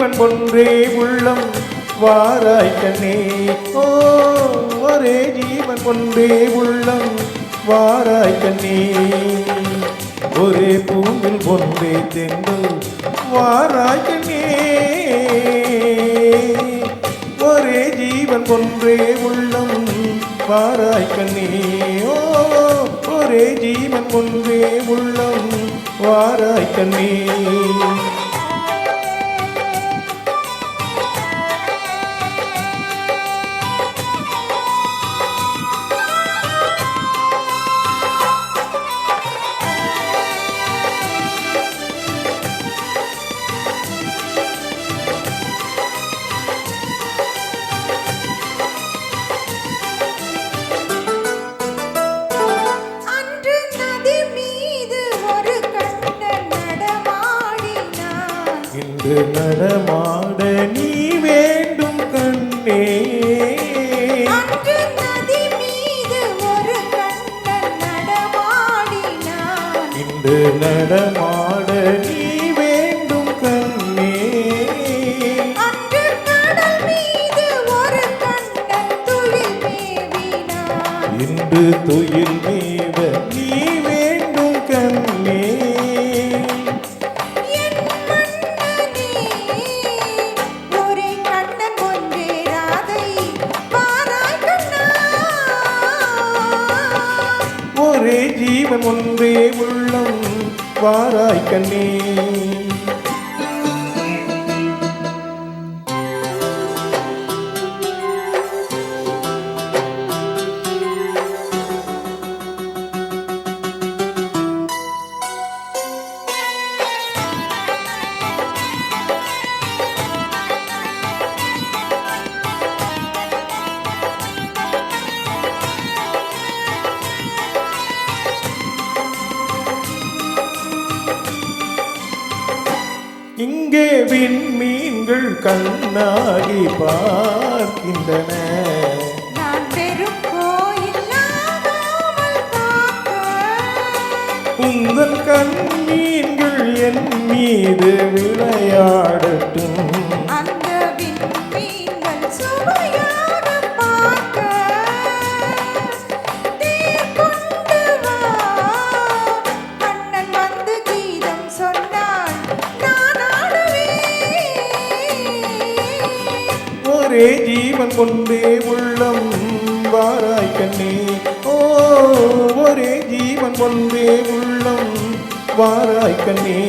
ஜீவன் ஒன்றே உள்ளம் வாராய் கண்ணே. ஓ ஒரே ஜீவன் ஒன்றே உள்ளம் வாராய் கண்ணே. ஒரே பூவில் ஒன்றே தென்றல் வாராய் கண்ணே. ஒரே ஜீவன் ஒன்றே உள்ளம் வாராய் கண்ணே. ஓ ஒரே ஜீவன் ஒன்றே உள்ளம் வாராய் கண்ணே. இன்று நடமாட நீ வேண்டும் கண்ணே. அன்று நதி மீது ஒரு கண்ணன் நடமாடினான். இன்று நடமாட நீ வேண்டும் கண்ணே. அன்று கடல் மீது ஒரு கண்ணன் துயில் மேவினான். இன்று துயில் மேவ நீ வேண்டும் கண்ணே. ஒரே ஜீவன் ஒன்றே உள்ளம் வாராய் கண்ணே. இங்கே விண்மீன்கள் கண்ணாடி பார்க்கின்றன. நான் பெரும் கோயிலாகாமல் காக்க உங்கள் கண்மீன்கள் என் மீது விளையாடட்டும். அந்த விண்மீன்கள் சுவையாக பார்க்க தேர் கொண்டு வா. கண்ணன் வந்து கீதம் சொன்னான், நான் ஆடுவேன். ஒரே ஜீவன் ஒன்றே உள்ளம் வாராய் கண்ணே. ஓ ஒரே ஜீவன் ஒன்றே உள்ளம் வாராய் கண்ணே.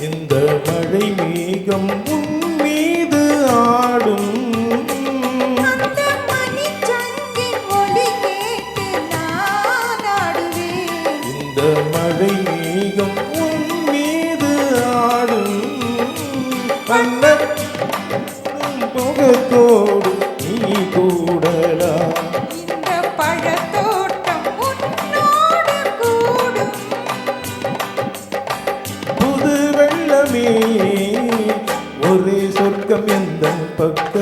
இந்த மழை மேகம் உன் மீது ஆடும். அந்த மணிச்சங்கின் ஒலி கேட்டு நான் ஆடுவேன். இந்த மழை மேகம் உன் மீது ஆடும். வண்ணம் முகத்தோடு நீ கூடலாம். இந்த பழத்தோட்டம் உன்னோடு கூடும். புது வெள்ளமே ஒரே சொர்க்கம் எந்த பக்கம்.